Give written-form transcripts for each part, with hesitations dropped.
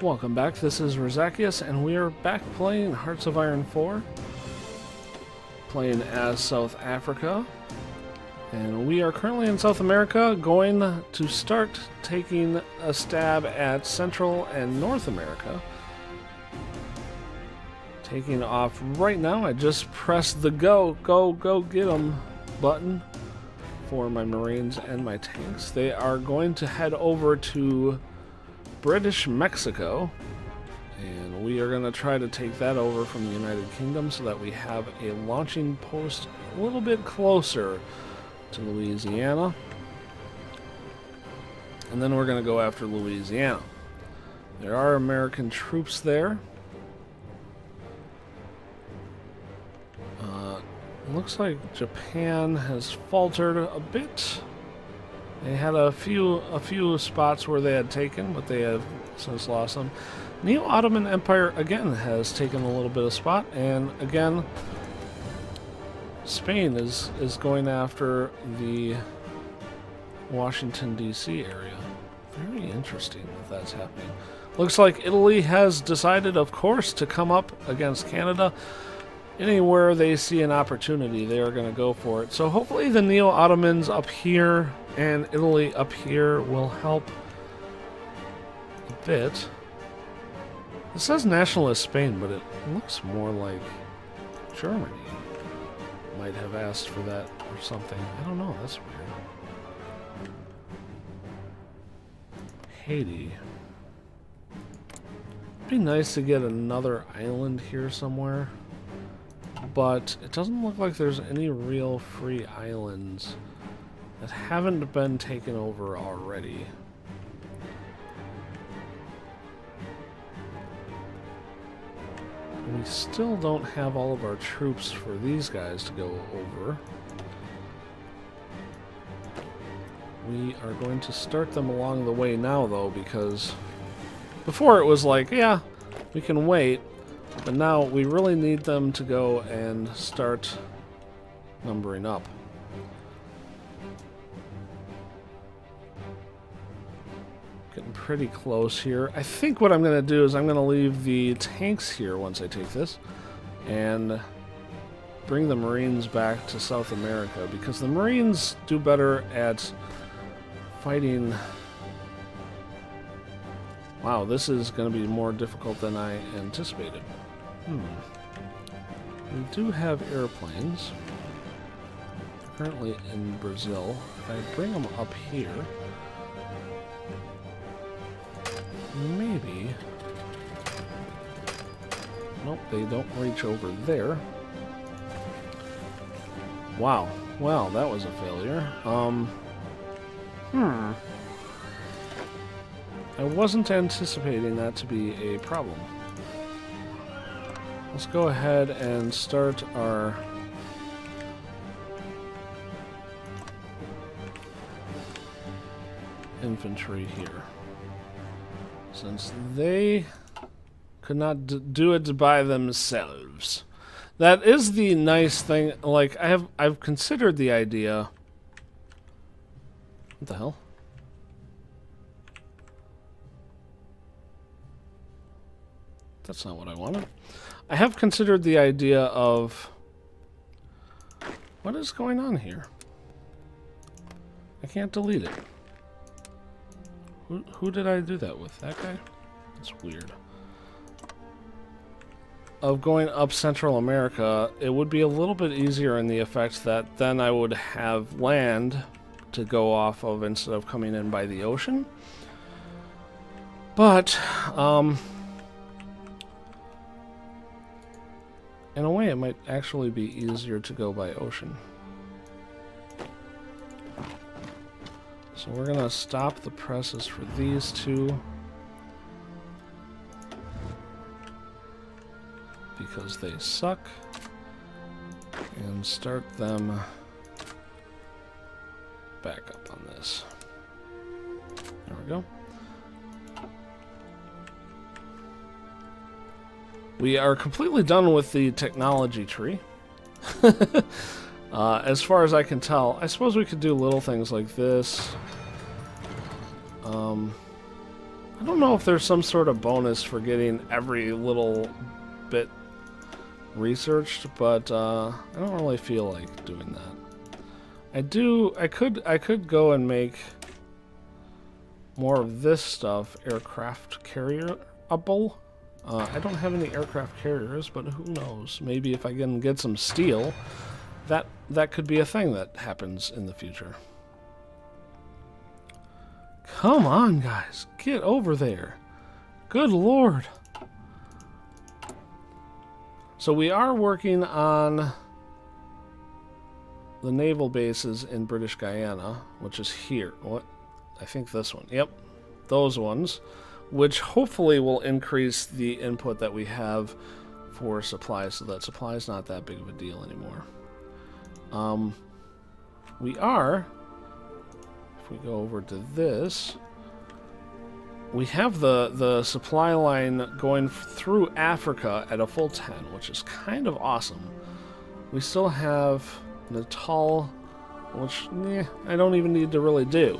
Welcome back, this is Razakius, and we are back playing Hearts of Iron 4. Playing as South Africa. And we are currently in South America, going to start taking a stab at Central and North America. Taking off right now, I just pressed the go get 'em button for my Marines and my tanks. They are going to head over to British Mexico, and we are going to try to take that over from the United Kingdom so that we have a launching post a little bit closer to Louisiana. And then we're going to go after Louisiana. There are American troops there. Looks like Japan has faltered a bit. They had a few spots where they had taken, but they have since lost them. Neo-Ottoman Empire again has taken a little bit of spot, and again Spain is going after the Washington D.C. area. Very interesting that that's happening. Looks like Italy has decided, of course, to come up against Canada. Anywhere they see an opportunity, they are going to go for it. So hopefully the Neo-Ottomans up here and Italy up here will help a bit. It says Nationalist Spain, but it looks more like Germany might have asked for that or something. I don't know, that's weird. Haiti. It'd be nice to get another island here somewhere. But it doesn't look like there's any real free islands that haven't been taken over already. We still don't have all of our troops for these guys to go over. We are going to start them along the way now, though, because before it was like, yeah, we can wait. But now we really need them to go and start numbering up. Getting pretty close here. I think what I'm going to do is I'm going to leave the tanks here once I take this and bring the Marines back to South America, because the Marines do better at fighting. Wow, this is going to be more difficult than I anticipated. We do have airplanes. Currently in Brazil. If I bring them up here, maybe. Nope, they don't reach over there. Wow. Well, that was a failure. I wasn't anticipating that to be a problem. Let's go ahead and start our infantry here. Since they could not do it by themselves. That is the nice thing. Like, I've considered the idea. What the hell? That's not what I wanted. I have considered the idea of... What is going on here? I can't delete it. Who did I do that with? That guy? That's weird. Of going up Central America, it would be a little bit easier in the effect that then I would have land to go off of instead of coming in by the ocean. But, in a way, it might actually be easier to go by ocean. So we're going to stop the presses for these two, because they suck, and start them back up on this. There we go. We are completely done with the technology tree. As far as I can tell, I suppose we could do little things like this. I don't know if there's some sort of bonus for getting every little bit researched, but I don't really feel like doing that. I could go and make more of this stuff aircraft carrier-able. I don't have any aircraft carriers, but who knows? Maybe if I can get some steel, that could be a thing that happens in the future. Come on, guys. Get over there. Good Lord. So we are working on the naval bases in British Guyana, which is here. What? I think this one. Yep. Those ones, which hopefully will increase the input that we have for supplies, so that supply is not that big of a deal anymore. We are, if we go over to this, we have the supply line going through Africa at a full 10, which is kind of awesome. We still have Natal, which I don't even need to really do,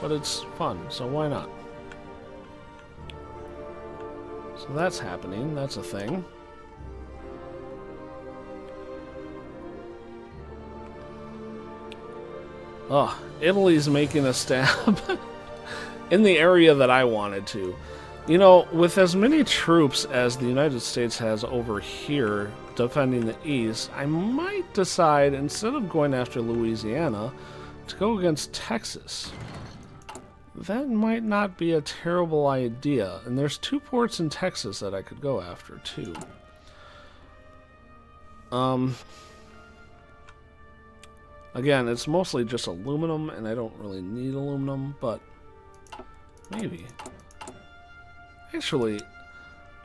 but it's fun, so why not? So that's happening, that's a thing. Oh, Italy's making a stab in the area that I wanted to. You know, with as many troops as the United States has over here defending the East, I might decide, instead of going after Louisiana, to go against Texas. That might not be a terrible idea. And there's 2 ports in Texas that I could go after, too. Again, it's mostly just aluminum, and I don't really need aluminum, but maybe. Actually,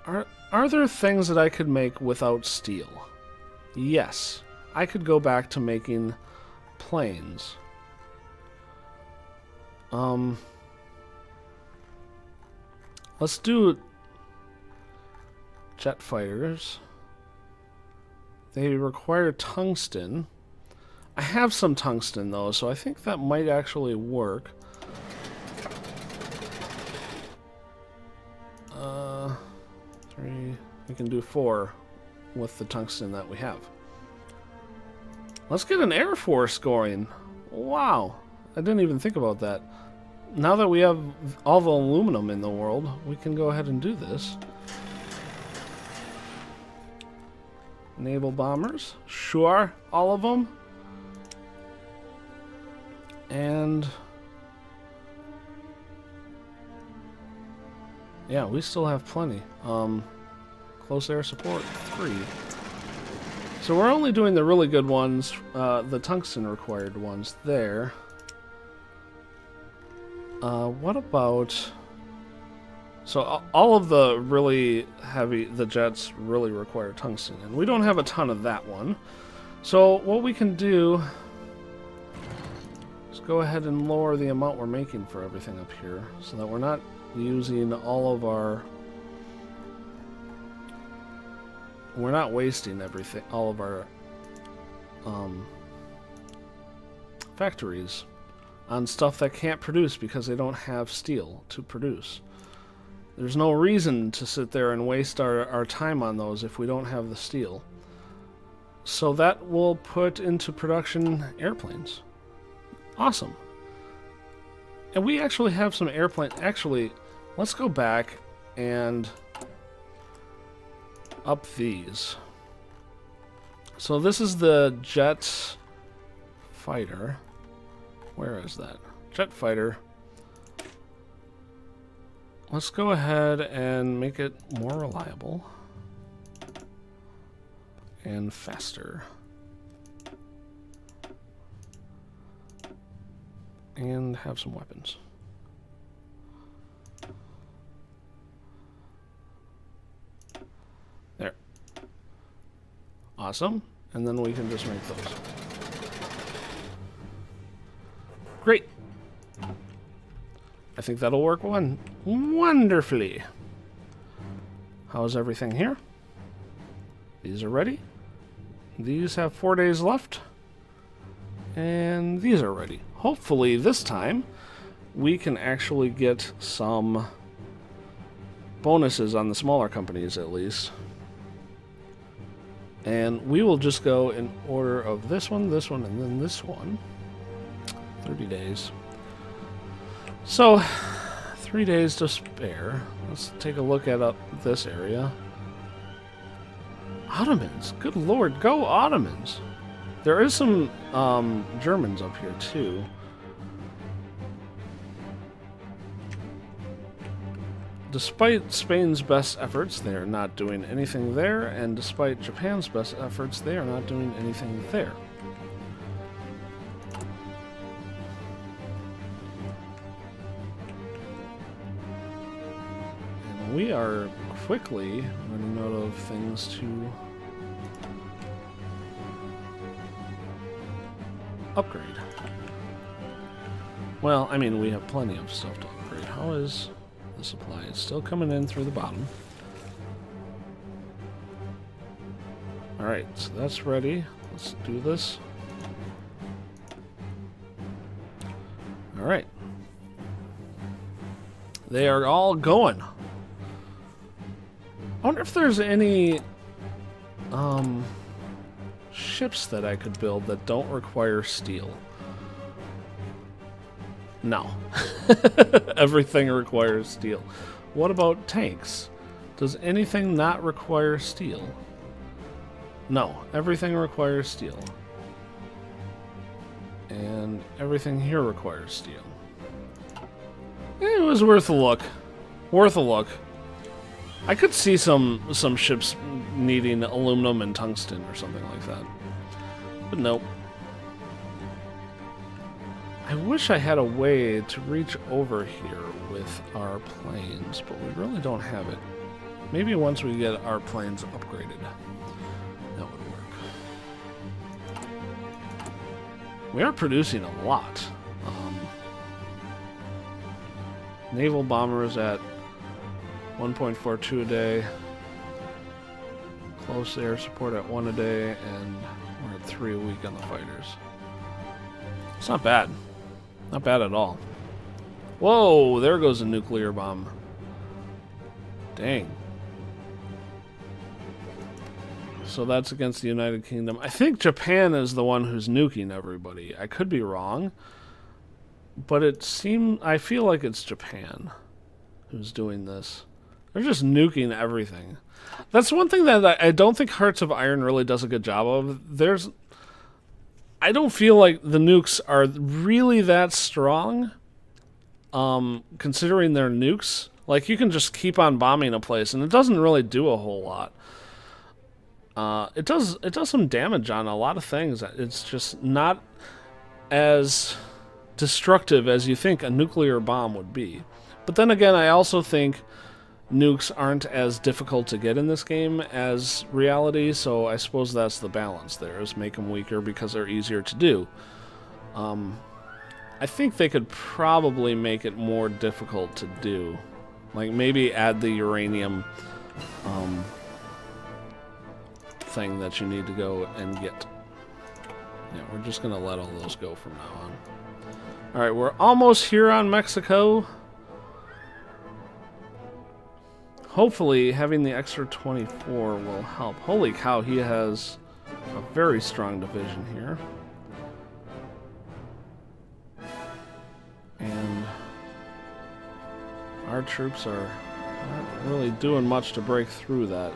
are there things that I could make without steel? Yes. I could go back to making planes. Let's do jet fighters. They require tungsten. I have some tungsten, though, so I think that might actually work. We can do 4 with the tungsten that we have. Let's get an Air Force going. Wow. I didn't even think about that. Now that we have all the aluminum in the world, we can go ahead and do this. Naval bombers. Sure, all of them. And yeah, we still have plenty. Close air support 3. So we're only doing the really good ones, the tungsten required ones there. What about... So all of the really heavy, the jets really require tungsten, and we don't have a ton of that one. So what we can do is go ahead and lower the amount we're making for everything up here, so that we're not using all of our... We're not wasting everything, all of our factories on stuff that can't produce because they don't have steel to produce. There's no reason to sit there and waste our time on those if we don't have the steel. So that will put into production airplanes. Awesome. And we actually have some airplane... Actually, let's go back and up these. So this is the jet fighter. Where is that? Jet fighter. Let's go ahead and make it more reliable and faster. And have some weapons. There. Awesome. And then we can just make those. Great. I think that'll work wonderfully. How's everything here? These are ready. These have 4 days left. And these are ready. Hopefully this time we can actually get some bonuses on the smaller companies at least. And we will just go in order of this one, and then this one. 30 days. So, 3 days to spare. Let's take a look at this area. Ottomans. Good lord, go Ottomans. There is some Germans up here too. Despite Spain's best efforts, they are not doing anything there, and despite Japan's best efforts, they are not doing anything there. And we are quickly running out of things to upgrade. Well, I mean, we have plenty of stuff to upgrade. How is the supply? It's still coming in through the bottom. Alright, so that's ready. Let's do this. Alright. They are all going. I wonder if there's any ships that I could build that don't require steel. No. Everything requires steel. What about tanks? Does anything not require steel? No. Everything requires steel. And everything here requires steel. It was worth a look. Worth a look. I could see some ships needing aluminum and tungsten or something like that. But nope. I wish I had a way to reach over here with our planes, but we really don't have it. Maybe once we get our planes upgraded, that would work. We are producing a lot. Naval bombers at 1.42 a day. Close air support at 1 a day, and we're at 3 a week on the fighters. It's not bad. Not bad at all. Whoa, there goes a nuclear bomb. Dang. So that's against the United Kingdom. I think Japan is the one who's nuking everybody. I could be wrong. But I feel like it's Japan who's doing this. They're just nuking everything. That's one thing that I don't think Hearts of Iron really does a good job of. I don't feel like the nukes are really that strong, considering they're nukes. Like, you can just keep on bombing a place, and it doesn't really do a whole lot. It does some damage on a lot of things. It's just not as destructive as you think a nuclear bomb would be. But then again, I also think nukes aren't as difficult to get in this game as reality, so I suppose that's the balance there, is make them weaker because they're easier to do. I think they could probably make it more difficult to do. Like, maybe add the uranium thing that you need to go and get. Yeah, we're just going to let all those go from now on. Alright, we're almost here on Mexico. Hopefully, having the extra 24 will help. Holy cow, he has a very strong division here. And our troops are not really doing much to break through that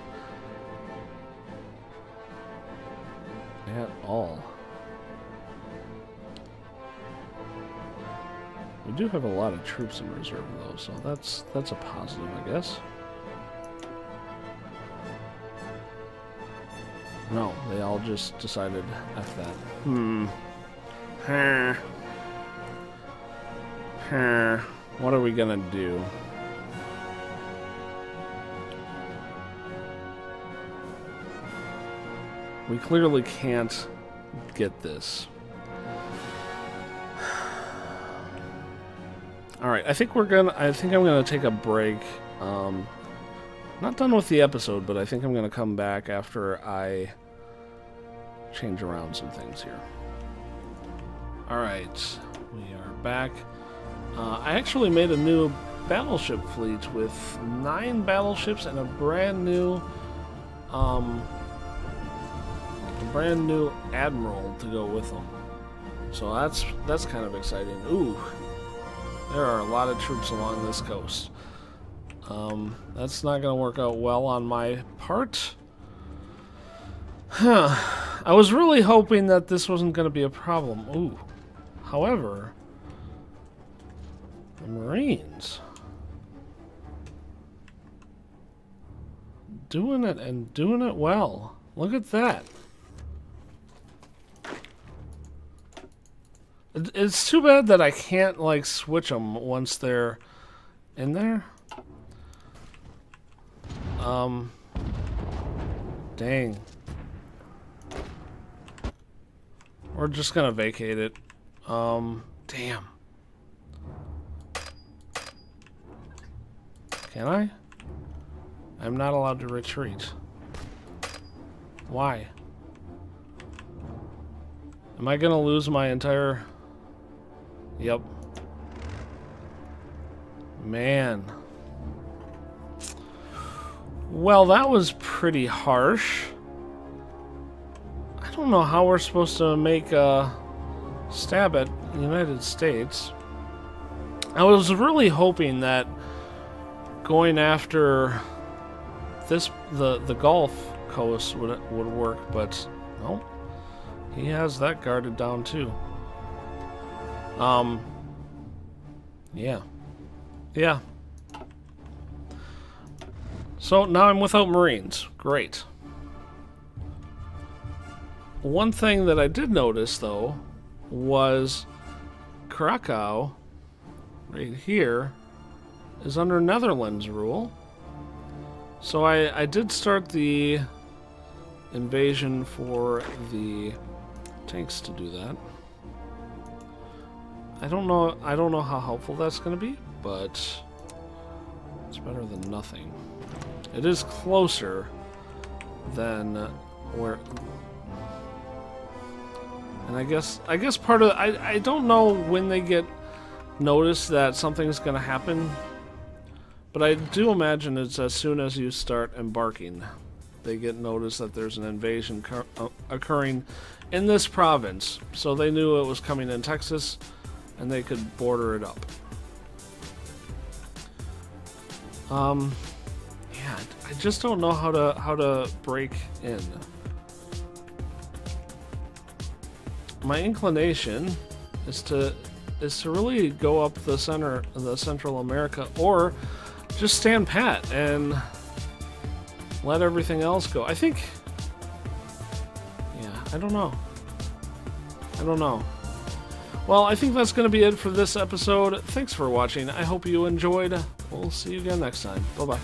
at all. We do have a lot of troops in reserve, though, so that's a positive, I guess. No, they all just decided F that. What are we gonna do? We clearly can't get this. Alright, I think I'm gonna take a break. Not done with the episode, but I think I'm gonna come back after I change around some things here. Alright, we are back. I actually made a new battleship fleet with 9 battleships and a brand new admiral to go with them. So that's kind of exciting. Ooh, there are a lot of troops along this coast. That's not going to work out well on my part. Huh. I was really hoping that this wasn't going to be a problem. Ooh. However, the Marines doing it and doing it well. Look at that. It's too bad that I can't like switch them once they're in there. Dang. We're just gonna vacate it. Damn. Can I? I'm not allowed to retreat. Why? Am I gonna lose my entire... Yep. Man. Well, that was pretty harsh. I don't know how we're supposed to make a stab at the United States. I was really hoping that going after this the Gulf coast would work, but no. He has that guarded down too. Yeah. Yeah. So now I'm without Marines. Great. One thing that I did notice, though, was Krakow, right here, is under Netherlands rule. So I did start the invasion for the tanks to do that. I don't know how helpful that's going to be, but it's better than nothing. It is closer than where... And I guess part of... I don't know when they get notice that something's going to happen, but I do imagine it's as soon as you start embarking. They get notice that there's an invasion occurring in this province. So they knew it was coming in Texas, and they could border it up. Yeah, I just don't know how to break in. My inclination is to really go up the Central America, or just stand pat and let everything else go. I think, yeah, I don't know. Well, I think that's going to be it for this episode. Thanks for watching. I hope you enjoyed. We'll see you again next time. Bye-bye.